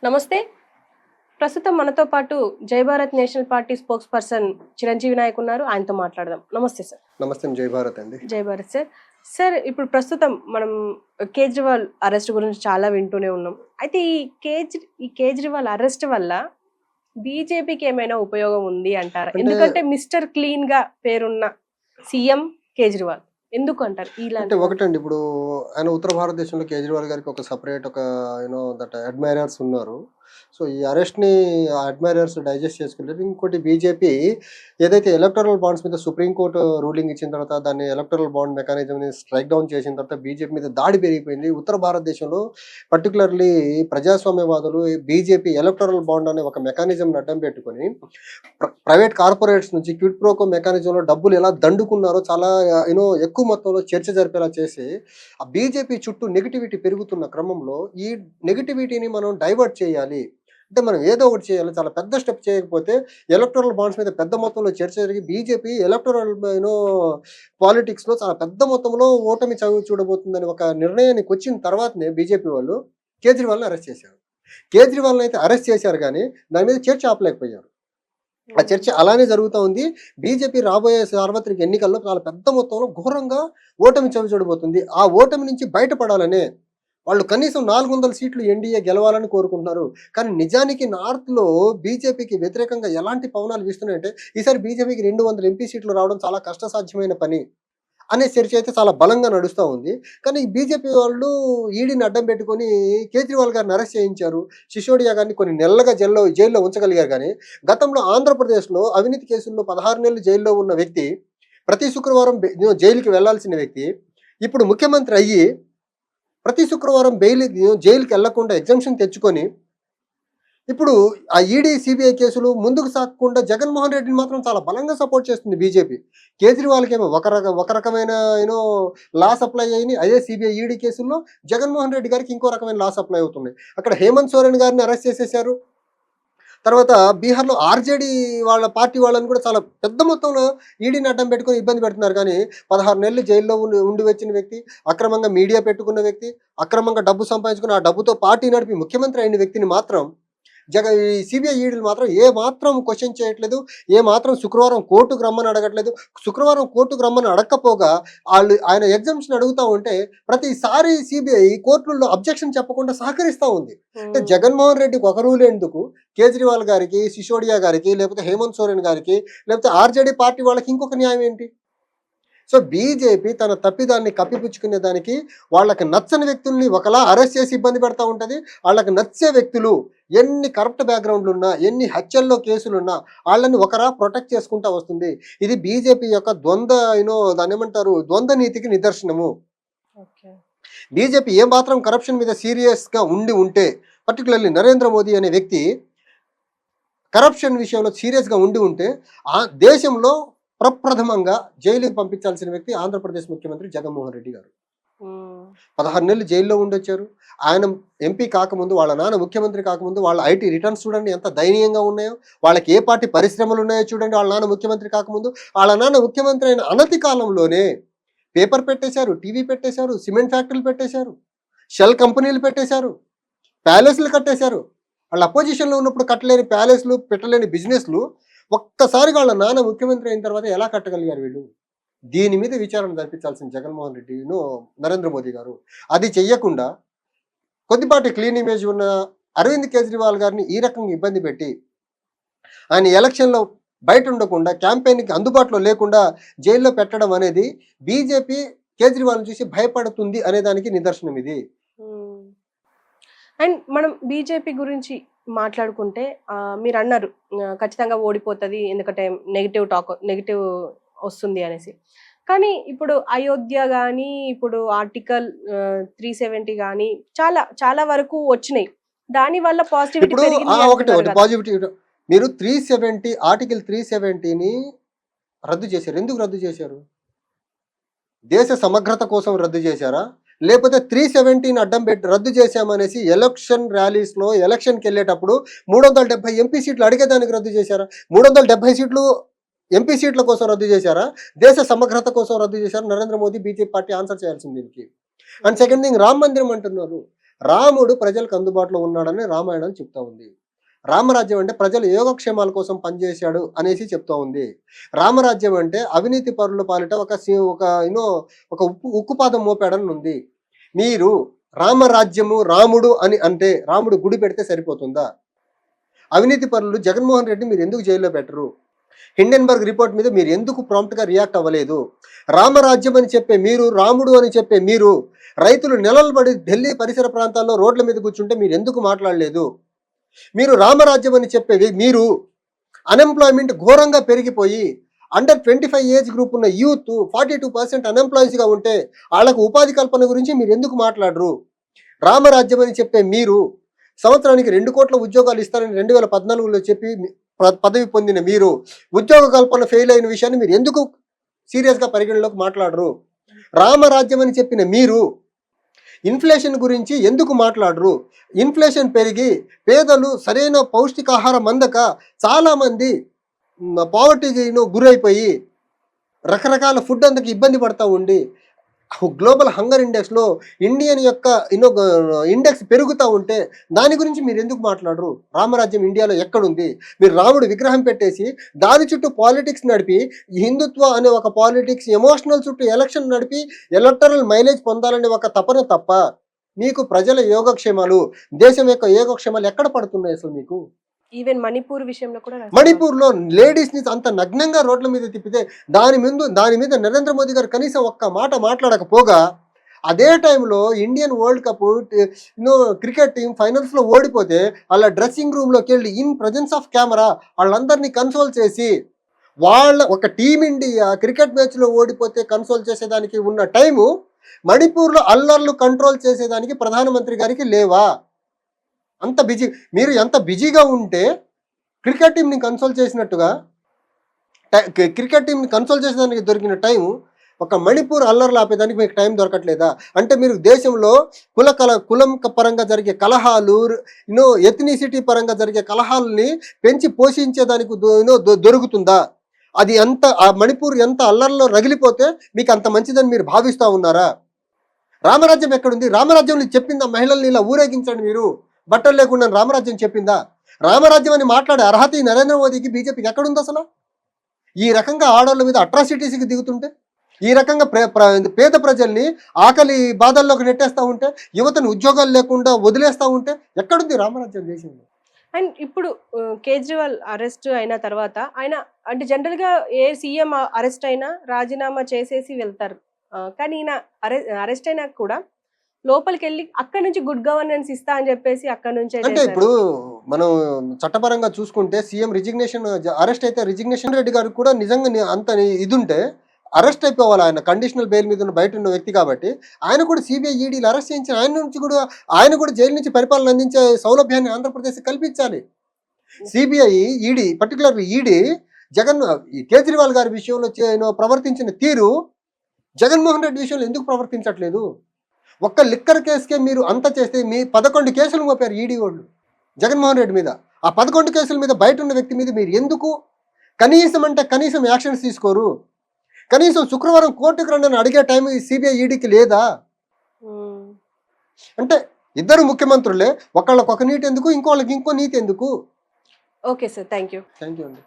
నమస్తే. ప్రస్తుతం మనతో పాటు Jai Bharat national party spokesperson Chiranjeevi Naik ఉన్నారు. ఆయనతో మాట్లాడదాం. నమస్తే సార్. నమస్తే. జై భారత్ అండి. జై భారత్ సార్. సార్, ఇప్పుడు ప్రస్తుతం మనం కేజ్రీవాల్ అరెస్ట్ గురించి చాలా వింటూనే ఉన్నాం. అయితే ఈ కేజ్రీవాల్ అరెస్ట్ వల్ల బీజేపీకి ఏమైనా ఉపయోగం ఉంది అంటారా? ఎందుకంటే మిస్టర్ క్లీన్ గా పేరున్న సీఎం కేజ్రీవాల్ ఎందుకు అంటారు? అంటే ఒకటండి, ఇప్పుడు ఆయన ఉత్తర భారతదేశంలో కేజ్రీవాల్ గారికి ఒక సపరేట్ ఒక దట్ అడ్మైరర్స్ ఉన్నారు. సో ఈ అరెస్ట్ని అడ్మైరర్స్ డైజెస్ట్ చేసుకోలేదు. ఇంకోటి, బీజేపీ ఏదైతే ఎలక్టరల్ బాండ్స్ మీద సుప్రీంకోర్టు రూలింగ్ ఇచ్చిన తర్వాత దాన్ని ఎలక్టరల్ బాండ్ మెకానిజంని స్ట్రైక్ డౌన్ చేసిన తర్వాత బీజేపీ మీద దాడి పెరిగిపోయింది. ఉత్తర భారతదేశంలో పర్టికులర్లీ ప్రజాస్వామ్యవాదులు బీజేపీ ఎలక్టరల్ బాండ్ అనే ఒక మెకానిజంని అడ్డం పెట్టుకొని ప్రైవేట్ కార్పొరేట్స్ నుంచి క్విడ్ ప్రోకో మెకానిజంలో డబ్బులు ఎలా దండుకున్నారో చాలా ఎక్కువ మొత్తంలో చర్చ జరిపేలా చేసి ఆ బీజేపీ చుట్టూ నెగిటివిటీ పెరుగుతున్న క్రమంలో ఈ నెగిటివిటీని మనం డైవర్ట్ చేయాలి అంటే మనం ఏదో ఒకటి చేయాలి. చాలా పెద్ద స్టెప్ చేయకపోతే ఎలక్టరల్ బాండ్స్ మీద పెద్ద మొత్తంలో చర్చ జరిగి బీజేపీ ఎలక్టరల్ పాలిటిక్స్లో చాలా పెద్ద మొత్తంలో ఓటమి చూడబోతుందని ఒక నిర్ణయానికి వచ్చిన తర్వాతనే బీజేపీ వాళ్ళు కేజ్రీవాల్ని అరెస్ట్ చేశారు. కేజ్రీవాల్ని అయితే అరెస్ట్ చేశారు, కానీ దాని మీద చర్చ ఆపలేకపోయారు. ఆ చర్చ అలానే జరుగుతూ ఉంది. బీజేపీ రాబోయే సార్వత్రిక ఎన్నికల్లో చాలా పెద్ద మొత్తంలో ఘోరంగా ఓటమి చూడబోతుంది. ఆ ఓటమి నుంచి బయటపడాలనే వాళ్ళు కనీసం 400 సీట్లు ఎన్డీఏ గెలవాలని కోరుకుంటున్నారు. కానీ నిజానికి నార్త్లో బీజేపీకి వ్యతిరేకంగా ఎలాంటి పవనాలు వీస్తున్నాయంటే ఈసారి బీజేపీకి 200 ఎంపీ సీట్లు రావడం చాలా కష్టసాధ్యమైన పని అనే చర్చ అయితే చాలా బలంగా నడుస్తూ ఉంది. కానీ బీజేపీ వాళ్ళు ఈడీని అడ్డం పెట్టుకొని కేజ్రీవాల్ గారిని అరెస్ట్ చేయించారు. సిసోడియా గారిని కొన్ని నెలలుగా జైల్లో ఉంచగలిగారు. కానీ గతంలో ఆంధ్రప్రదేశ్లో అవినీతి కేసుల్లో 16 నెలలు జైల్లో ఉన్న వ్యక్తి, ప్రతి శుక్రవారం జైలుకి వెళ్లాల్సిన వ్యక్తి, ఇప్పుడు ముఖ్యమంత్రి అయ్యి ప్రతి శుక్రవారం జైలుకి వెళ్లకుండా ఎగ్జంప్షన్ తెచ్చుకొని ఇప్పుడు ఆ ఈడీ సిబిఐ కేసులు ముందుకు సాగకుండా జగన్మోహన్ రెడ్డిని మాత్రం చాలా బలంగా సపోర్ట్ చేస్తుంది బీజేపీ. కేజ్రీవాల్కి ఏమో ఒక రకమైన లా సప్లై అయినాయి. అదే సిబిఐ ఈడీ కేసుల్లో జగన్మోహన్ రెడ్డి గారికి ఇంకో రకమైన లా సప్లై అవుతున్నాయి. అక్కడ హేమంత్ సోరెన్ గారిని అరెస్ట్ చేసేశారు. తర్వాత బీహార్లో ఆర్జేడీ వాళ్ళ పార్టీ వాళ్ళని కూడా చాలా పెద్ద మొత్తంలో ఈడీని అడ్డం పెట్టుకొని ఇబ్బంది పెడుతున్నారు. కానీ 16 నెలలు జైల్లో ఉండి వచ్చిన వ్యక్తి, అక్రమంగా మీడియా పెట్టుకున్న వ్యక్తి, అక్రమంగా డబ్బు సంపాదించుకుని ఆ డబ్బుతో పార్టీ నడిపి ముఖ్యమంత్రి అయిన వ్యక్తిని మాత్రం ఈ సిబిఐ ఈడీలు మాత్రం ఏ మాత్రం క్వశ్చన్ చేయట్లేదు. ఏ మాత్రం శుక్రవారం కోర్టుకు రమ్మని అడగట్లేదు. శుక్రవారం కోర్టుకు రమ్మని అడగకపోగా ఆయన ఎగ్జామ్షన్ అడుగుతూ ఉంటే ప్రతిసారి సిబిఐ కోర్టుల్లో అబ్జెక్షన్ చెప్పకుండా సహకరిస్తూ ఉంది. అంటే జగన్మోహన్ రెడ్డికి ఒక రూల్ ఎందుకు, కేజ్రీవాల్ గారికి, సిసోడియా గారికి, లేకపోతే హేమంత్ సోరెన్ గారికి, లేకపోతే ఆర్జేడీ పార్టీ వాళ్ళకి ఇంకొక న్యాయం ఏంటి? సో బీజేపీ తన తప్పిదాన్ని కప్పిపుచ్చుకునే దానికి వాళ్ళకి నచ్చని వ్యక్తుల్ని ఒకలా అరెస్ట్ చేసి ఇబ్బంది పెడతా ఉంటుంది. వాళ్ళకి నచ్చే వ్యక్తులు ఎన్ని కరప్ట్ బ్యాక్గ్రౌండ్లు ఉన్నా, ఎన్ని హత్యల్లో కేసులున్నా వాళ్ళని ఒకరా ప్రొటెక్ట్ చేసుకుంటా వస్తుంది. ఇది బీజేపీ యొక్క దాన్ని ఏమంటారు, ద్వంద్వ నీతికి నిదర్శనము. బీజేపీ ఏ మాత్రం కరప్షన్ మీద సీరియస్గా ఉంటే, పర్టికులర్లీ నరేంద్ర మోదీ అనే వ్యక్తి కరప్షన్ విషయంలో సీరియస్గా ఉంటే ఆ దేశంలో ప్రప్రథమంగా జైలుకి పంపించాల్సిన వ్యక్తి ఆంధ్రప్రదేశ్ ముఖ్యమంత్రి జగన్మోహన్ రెడ్డి గారు. 16 నెలలు జైల్లో ఉండొచ్చారు. ఆయన ఎంపీ కాకముందు, వాళ్ళ నాన్న ముఖ్యమంత్రి కాకముందు వాళ్ళ ఐటీ రిటర్న్స్ చూడండి ఎంత దయనీయంగా ఉన్నాయో. వాళ్ళకి ఏ పార్టీ పరిశ్రమలు ఉన్నాయో చూడండి. వాళ్ళ నాన్న ముఖ్యమంత్రి కాకముందు, వాళ్ళ నాన్న ముఖ్యమంత్రి అయిన అనతి కాలంలోనే పేపర్ పెట్టేశారు, టీవీ పెట్టేశారు, సిమెంట్ ఫ్యాక్టరీలు పెట్టేశారు, షెల్ కంపెనీలు పెట్టేశారు, ప్యాలెస్లు కట్టేశారు. వాళ్ళ అపోజిషన్లో ఉన్నప్పుడు కట్టలేని ప్యాలెస్లు, పెట్టలేని బిజినెస్లు ఒక్కసారి వాళ్ళ నాన్న ముఖ్యమంత్రి అయిన తర్వాత ఎలా కట్టగలిగారు వీళ్ళు? దీని మీద విచారణ జరిపించాల్సిన జగన్మోహన్ రెడ్డి, నరేంద్ర మోదీ గారు అది చెయ్యకుండా కొద్దిపాటి క్లీన్ ఇమేజ్ ఉన్న అరవింద్ కేజ్రీవాల్ గారిని ఈ రకంగా ఇబ్బంది పెట్టి ఆయన ఎలక్షన్లో బయట ఉండకుండా, క్యాంపెయిన్కి అందుబాటులో లేకుండా జైల్లో పెట్టడం అనేది బీజేపీ కేజ్రీవాల్ని చూసి భయపడుతుంది అనే దానికి నిదర్శనం ఇది. అండ్ మనం బీజేపీ గురించి మాట్లాడుకుంటే మీరు అన్నారు ఖచ్చితంగా ఓడిపోతుంది, ఎందుకంటే నెగిటివ్ వస్తుంది అనేసి. కానీ ఇప్పుడు అయోధ్య కానీ, ఇప్పుడు ఆర్టికల్ 370 కానీ చాలా చాలా వరకు వచ్చినాయి. దాని వల్ల పాజిటివిటీ మీరు 370 ఆర్టికల్ 370ని రద్దు చేశారు. ఎందుకు రద్దు చేశారు? దేశ సమగ్రత కోసం రద్దు చేశారా, లేకపోతే 370ని అడ్డం పెట్టి రద్దు చేశామనేసి ఎలక్షన్ ర్యాలీస్లో ఎలక్షన్కి వెళ్ళేటప్పుడు 370 ఎంపీ సీట్లు అడిగేదానికి రద్దు చేశారా? 370 సీట్లు ఎంపీ సీట్ల కోసం రద్దు చేశారా, దేశ సమగ్రత కోసం రద్దు చేశారా? Narendra Modi BJP party answer చేయాల్సింది దీనికి. అండ్ సెకండ్ థింగ్, రామ్ మందిరం అంటున్నారు. రాముడు ప్రజలకు అందుబాటులో ఉన్నాడని రామాయణం చెప్తా ఉంది. రామరాజ్యం అంటే ప్రజల యోగక్షేమాల కోసం పనిచేశాడు అనేసి చెప్తా ఉంది. రామరాజ్యం అంటే అవినీతి పరుల పాలిట ఒక ఉక్కుపాదం మోపాడని ఉంది. మీరు రామరాజ్యము రాముడు అని అంటే రాముడు గుడి పెడితే సరిపోతుందా? అవినీతి పరులు జగన్మోహన్ రెడ్డి మీరు ఎందుకు జైల్లో పెట్టరు? హిండెన్బర్గ్ రిపోర్ట్ మీద మీరు ఎందుకు ప్రాంప్ట్గా రియాక్ట్ అవ్వలేదు? రామరాజ్యం అని చెప్పే మీరు, రాముడు అని చెప్పే మీరు, రైతులు నెలలు పడి ఢిల్లీ పరిసర ప్రాంతాల్లో రోడ్ల మీద కూర్చుంటే మీరు ఎందుకు మాట్లాడలేదు? మీరు రామరాజ్యం అని చెప్పేది మీరు అన్ఎంప్లాయ్మెంట్ ఘోరంగా పెరిగిపోయి అండర్ 25 ఏజ్ గ్రూప్ ఉన్న యూత్ 42% అన్ఎంప్లాయీస్గా ఉంటే వాళ్ళకు ఉపాధి కల్పన గురించి మీరు ఎందుకు మాట్లాడరు? రామరాజ్యం అని చెప్పే మీరు సంవత్సరానికి 2 కోట్ల ఉద్యోగాలు ఇస్తారని 2014లో చెప్పి పదవి పొందిన మీరు ఉద్యోగ కల్పన ఫెయిల్ అయిన విషయాన్ని మీరు ఎందుకు సీరియస్గా పరిగణలోకి మాట్లాడరు? రామరాజ్యం అని చెప్పిన మీరు ఇన్ఫ్లేషన్ గురించి ఎందుకు మాట్లాడరు? ఇన్ఫ్లేషన్ పెరిగి పేదలు సరైన పౌష్టికాహారం అందక చాలామంది పావర్టీకి గురైపోయి రకరకాల ఫుడ్ అందుకు ఇబ్బంది పడతా ఉండి గ్లోబల్ హంగర్ ఇండెక్స్లో ఇండియన్ యొక్క ఇండెక్స్ పెరుగుతూ ఉంటే దాని గురించి మీరు ఎందుకు మాట్లాడరు? రామరాజ్యం ఇండియాలో ఎక్కడుంది? మీరు రాముడు విగ్రహం పెట్టేసి దాని చుట్టూ పాలిటిక్స్ నడిపి హిందుత్వ అనే ఒక పాలిటిక్స్ ఎమోషనల్ చుట్టూ ఎలక్షన్ నడిపి ఎలక్టరల్ మైలేజ్ పొందాలనే ఒక తపన తప్ప మీకు ప్రజల యోగక్షేమాలు, దేశం యొక్క యోగక్షేమాలు ఎక్కడ పడుతున్నాయి అసలు మీకు? ఈవెన్ మణిపూర్ విషయంలో కూడా మణిపూర్లో లేడీస్ని అంత నగ్నంగా రోడ్ల మీద తిప్పితే దాని మీద నరేంద్ర మోదీ గారు కనీసం ఒక్క మాట మాట్లాడకపోగా అదే టైంలో Indian world cup cricket team ఫైనల్స్లో ఓడిపోతే వాళ్ళ డ్రెస్సింగ్ రూమ్లోకి వెళ్ళి ఇన్ ప్రజెన్స్ ఆఫ్ కెమెరా వాళ్ళందరినీ కన్సోల్ చేసి వాళ్ళ ఒక టీమిండియా క్రికెట్ మ్యాచ్లో ఓడిపోతే కన్సోల్ చేసేదానికి ఉన్న టైము మణిపూర్లో అల్లర్లు కంట్రోల్ చేసేదానికి ప్రధానమంత్రి గారికి లేవా? అంత బిజీ మీరు ఎంత బిజీగా ఉంటే క్రికెట్ టీంని కన్సోల్ చేసినట్టుగా క్రికెట్ టీంని కన్సోల్ చేసేదానికి దొరికిన టైం ఒక మణిపూర్ అల్లర్లు ఆపేదానికి మీకు టైం దొరకట్లేదా? అంటే మీరు దేశంలో కులం పరంగా జరిగే కలహాలు, ఎథ్నిసిటీ పరంగా జరిగే కలహాలని పెంచి పోషించేదానికి దొరుకుతుందా? అది ఆ మణిపూర్ ఎంత అల్లర్లో రగిలిపోతే మీకు అంత మంచిదని మీరు భావిస్తూ ఉన్నారా? రామరాజ్యం ఎక్కడుంది? రామరాజ్యంలో చెప్పిందా మహిళల్ని ఇలా ఊరేగించండి మీరు బట్టలు లేకుండా రామరాజ్యం చెప్పిందా? రామరాజ్యం అని మాట్లాడే అర్హత ఈ నరేంద్ర మోదీకి బీజేపీకి ఎక్కడుంది అసలు? ఈ రకంగా ఆడవాళ్ళ మీద అట్రాసిటీస్కి దిగుతుంటే, ఈ రకంగా పేద ప్రజల్ని ఆకలి బాధల్లోకి నెట్టేస్తూ ఉంటే, యువతను ఉద్యోగాలు లేకుండా వదిలేస్తూ ఉంటే ఎక్కడుంది రామరాజ్యం దేశంలో? అండ్ ఇప్పుడు కేజ్రీవాల్ అరెస్ట్ అయిన తర్వాత ఆయన అంటే జనరల్గా ఏ సీఎం అరెస్ట్ అయినా రాజీనామా చేసేసి వెళ్తారు. కానీ ఈయన అరెస్ట్ అయినా కూడా లోపలికి వెళ్ళి అక్కడ నుంచి గుడ్ గవర్నెన్స్ ఇస్తా అని చెప్పేసి అక్కడ నుంచి అంటే ఇప్పుడు మనం చట్టపరంగా చూసుకుంటే సీఎం రిజిగ్నేషన్ అరెస్ట్ అయితే రిజిగ్నేషన్ రెడ్డి గారికి కూడా నిజంగా అంత ఇది ఉంటే అరెస్ట్ అయిపోవాలి. ఆయన కండిషనల్ బెయిల్ మీద బయట ఉన్న వ్యక్తి కాబట్టి ఆయన కూడా సిబిఐ ఈడీలు అరెస్ట్ చేయించి ఆయన కూడా జైలు నుంచి పరిపాలన అందించే సౌలభ్యాన్ని ఆంధ్రప్రదేశ్ కల్పించాలి. CBI ED particular ED Kejriwal గారి విషయంలో ప్రవర్తించిన తీరు జగన్మోహన్ రెడ్డి విషయంలో ఎందుకు ప్రవర్తించట్లేదు? ఒక్క లిక్కర్ కేసుకే మీరు అంత చేస్తే మీ 11 కేసులు మోపారు ఈడీ వాళ్ళు జగన్మోహన్ రెడ్డి మీద. ఆ 11 కేసుల మీద బయట ఉన్న వ్యక్తి మీద మీరు ఎందుకు కనీసం యాక్షన్స్ తీసుకోరు? కనీసం శుక్రవారం కోర్టుకు రండి అడిగే టైం ఈ సిబిఐ ఈడీకి లేదా? అంటే ఇద్దరు ముఖ్యమంత్రులే, ఒకళ్ళకి ఒక నీతి ఎందుకు, ఇంకోళ్ళకి ఇంకో నీతి ఎందుకు? ఓకే సార్, థ్యాంక్ యూ అండి.